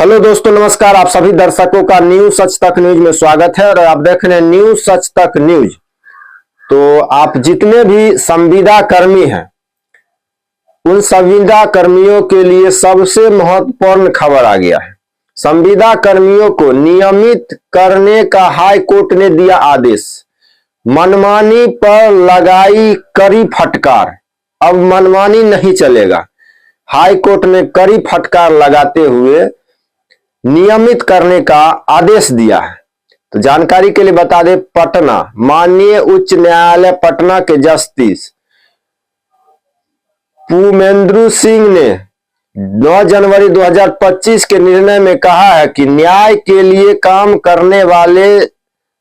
Hello दोस्तों, नमस्कार। आप सभी दर्शकों का न्यूज सच तक न्यूज में स्वागत है और आप देख रहे हैं न्यूज सच तक न्यूज। तो आप जितने भी संविदा कर्मी हैं उन संविदा कर्मियों के लिए सबसे महत्वपूर्ण खबर आ गया है। संविदा कर्मियों को नियमित करने का हाई कोर्ट ने दिया आदेश। मनमानी पर लगाई कड़ी फटकार। अब मनमानी नहीं चलेगा। हाई कोर्ट ने कड़ी फटकार लगाते हुए नियमित करने का आदेश दिया है। तो जानकारी के लिए बता दें, पटना माननीय उच्च न्यायालय पटना के जस्टिस पुमेंद्र सिंह ने 9 जनवरी 2025 के निर्णय में कहा है कि न्याय के लिए काम करने वाले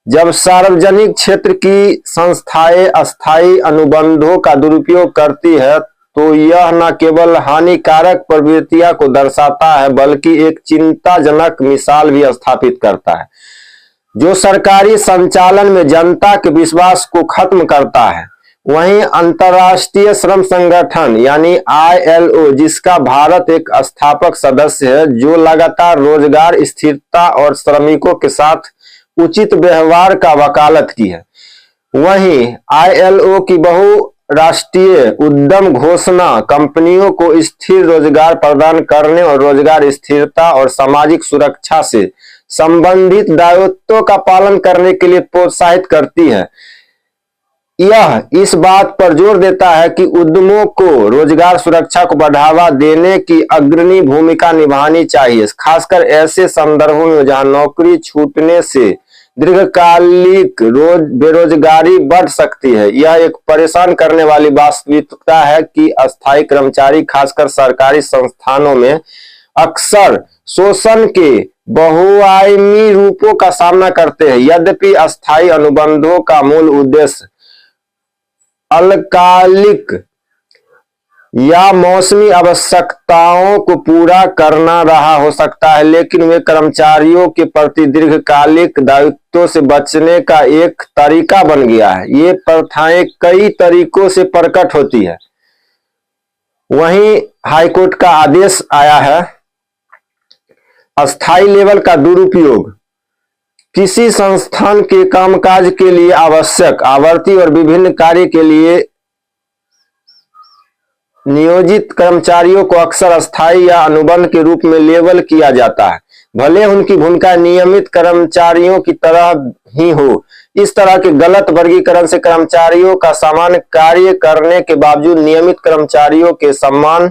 जब सार्वजनिक क्षेत्र की संस्थाएं अस्थायी अनुबंधों का दुरुपयोग करती है तो यह न केवल हानिकारक प्रवृत्तियां को दर्शाता है बल्कि एक चिंताजनक मिसाल भी स्थापित करता है जो सरकारी संचालन में जनता के विश्वास को खत्म करता है। वहीं अंतर्राष्ट्रीय श्रम संगठन यानी ILO, जिसका भारत एक स्थापक सदस्य है, जो लगातार रोजगार स्थिरता और श्रमिकों के साथ उचित व्यवहार का वकालत की है, वहीं ILO की बहुराष्ट्रीय उद्यम घोषणा कंपनियों को स्थिर रोजगार प्रदान करने और रोजगार स्थिरता और सामाजिक सुरक्षा से संबंधित दायित्वों का पालन करने के लिए प्रोत्साहित करती है। यह इस बात पर जोर देता है कि उद्यमों को रोजगार सुरक्षा को बढ़ावा देने की अग्रणी भूमिका निभानी चाहिए, खासकर ऐसे संदर्भों में जहां नौकरी छूटने से दीर्घकालिक बेरोजगारी बढ़ सकती है। यह एक परेशान करने वाली वास्तविकता है कि अस्थायी कर्मचारी खासकर सरकारी संस्थानों में अक्सर शोषण के बहुआयामी रूपों का सामना करते हैं। यद्यपि अस्थायी अनुबंधों का मूल उद्देश्य अल्पकालिक या मौसमी आवश्यकताओं को पूरा करना रहा हो सकता है, लेकिन वे कर्मचारियों के प्रति दीर्घकालिक दायित्वों से बचने का एक तरीका बन गया है। ये प्रथाएं कई तरीकों से प्रकट होती है। वहीं हाईकोर्ट का आदेश आया है, अस्थायी लेवल का दुरुपयोग किसी संस्थान के कामकाज के लिए आवश्यक आवर्ती और विभिन्न कार्य के लिए नियोजित कर्मचारियों को अक्सर अस्थायी या अनुबंध के रूप में लेबल किया जाता है, भले उनकी भूमिका नियमित कर्मचारियों की तरह ही हो। इस तरह के गलत वर्गीकरण से कर्मचारियों का सामान्य कार्य करने के बावजूद नियमित कर्मचारियों के सम्मान,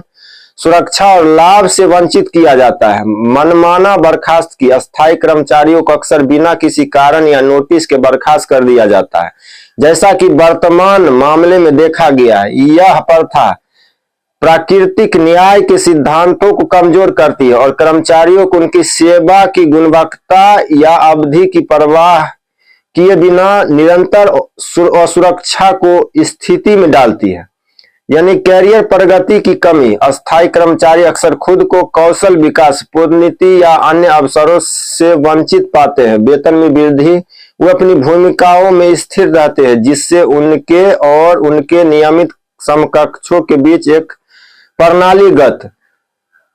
सुरक्षा और लाभ से वंचित किया जाता है। मनमाना बर्खास्त की अस्थायी कर्मचारियों को अक्सर बिना किसी कारण या नोटिस के बर्खास्त कर दिया जाता है, जैसा कि वर्तमान मामले में देखा गया है। यह प्रथा प्राकृतिक न्याय के सिद्धांतों को कमजोर करती है और कर्मचारियों को उनकी सेवा की गुणवत्ता या अवधि की परवाह किए बिना निरंतर असुरक्षा को स्थिति में डालती है, यानी कैरियर प्रगति की कमी। अस्थायी कर्मचारी अक्सर खुद को कौशल विकास, पदोन्नति या अन्य अवसरों से वंचित पाते हैं। वेतन में वृद्धि, वो अपनी भूमिकाओं में स्थिर रहते हैं, जिससे उनके और उनके नियमित समकक्षों के बीच एक प्रणालीगत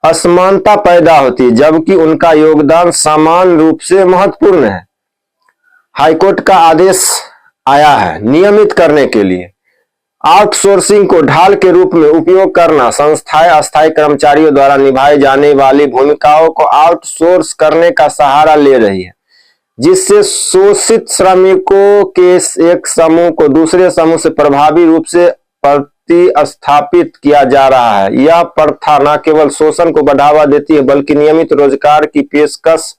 असमानता पैदा होती है, जबकि उनका योगदान समान रूप से महत्वपूर्ण है। हाईकोर्ट का आदेश आया है नियमित करने के लिए आउटसोर्सिंग को ढाल के रूप में उपयोग करना। संस्थाएं अस्थायी कर्मचारियों द्वारा निभाई जाने वाली भूमिकाओं को आउटसोर्स करने का सहारा ले रही है, जिससे शोषित श्रमिकों के एक समूह को दूसरे समूह से प्रभावी रूप से प्रतिस्थापित किया जा रहा है। यह प्रथा न केवल शोषण को बढ़ावा देती है बल्कि नियमित रोजगार की पेशकश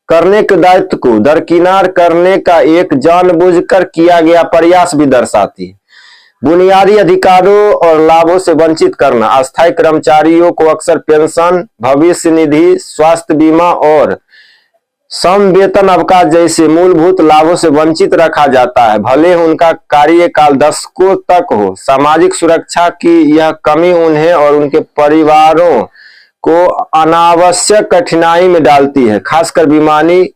करने के दायित्व को दरकिनार करने का एक जानबूझकर किया गया प्रयास भी दर्शाती है। बुनियादी अधिकारों और लाभों से वंचित करना। अस्थायी कर्मचारियों को अक्सर पेंशन, भविष्य निधि, स्वास्थ्य बीमा और समवेतन अवकाश जैसे मूलभूत लाभों से वंचित रखा जाता है, भले उनका कार्यकाल दशकों तक हो। सामाजिक सुरक्षा की यह कमी उन्हें और उनके परिवारों को अनावश्यक कठिनाई में डालती है, खासकर बीमारी,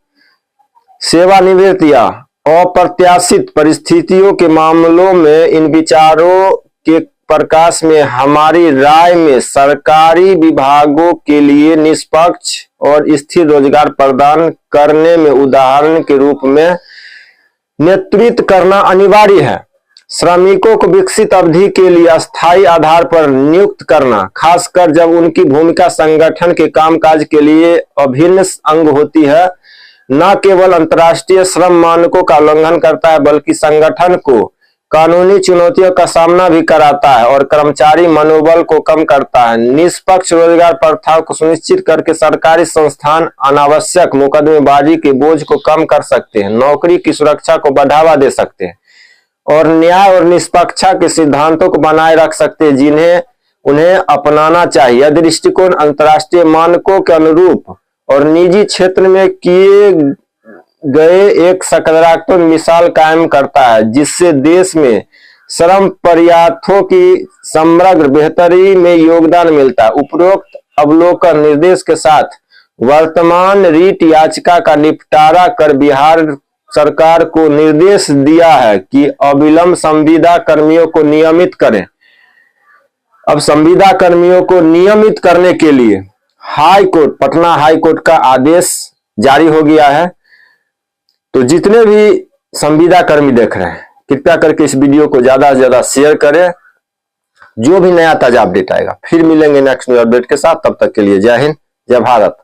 सेवानिवृत्ति या अप्रत्याशित परिस्थितियों के मामलों में। इन विचारों के प्रकाश में हमारी राय में सरकारी विभागों के लिए निष्पक्ष और स्थिर रोजगार प्रदान करने में उदाहरण के रूप में नेतृत्व करना अनिवार्य है। श्रमिकों को विकसित अवधि के लिए अस्थायी आधार पर नियुक्त करना, खासकर जब उनकी भूमिका संगठन के कामकाज के लिए अभिन्न अंग होती है, न केवल अंतर्राष्ट्रीय श्रम मानकों का उल्लंघन करता है बल्कि संगठन को कानूनी चुनौतियों का सामना भी कराता है और कर्मचारी मनोबल को कम करता है। निष्पक्ष रोजगार प्रथाओं को सुनिश्चित करके सरकारी संस्थान अनावश्यक मुकदमेबाजी के बोझ को कम कर सकते हैं, नौकरी की सुरक्षा को बढ़ावा दे सकते हैं और न्याय और निष्पक्षता के सिद्धांतों को बनाए रख सकते हैं जिन्हें उन्हें अपनाना चाहिए। यह दृष्टिकोण अंतर्राष्ट्रीय मानकों के अनुरूप और निजी क्षेत्र में किए गए एक सकारात्मक मिसाल कायम करता है, जिससे देश में श्रम प्रयासों की समग्र बेहतरी में योगदान मिलता है। उपरोक्त अवलोकन निर्देश के साथ वर्तमान रीट याचिका का निपटारा कर बिहार सरकार को निर्देश दिया है कि अविलंब संविदा कर्मियों को नियमित करें। अब संविदा कर्मियों को नियमित करने के लिए पटना हाई कोर्ट का आदेश जारी हो गया है। तो जितने भी संविदा कर्मी देख रहे हैं, कृपया करके इस वीडियो को ज्यादा से ज्यादा शेयर करें। जो भी नया ताजा अपडेट आएगा फिर मिलेंगे नेक्स्ट न्यू अपडेट के साथ। तब तक के लिए जय हिंद, जय भारत।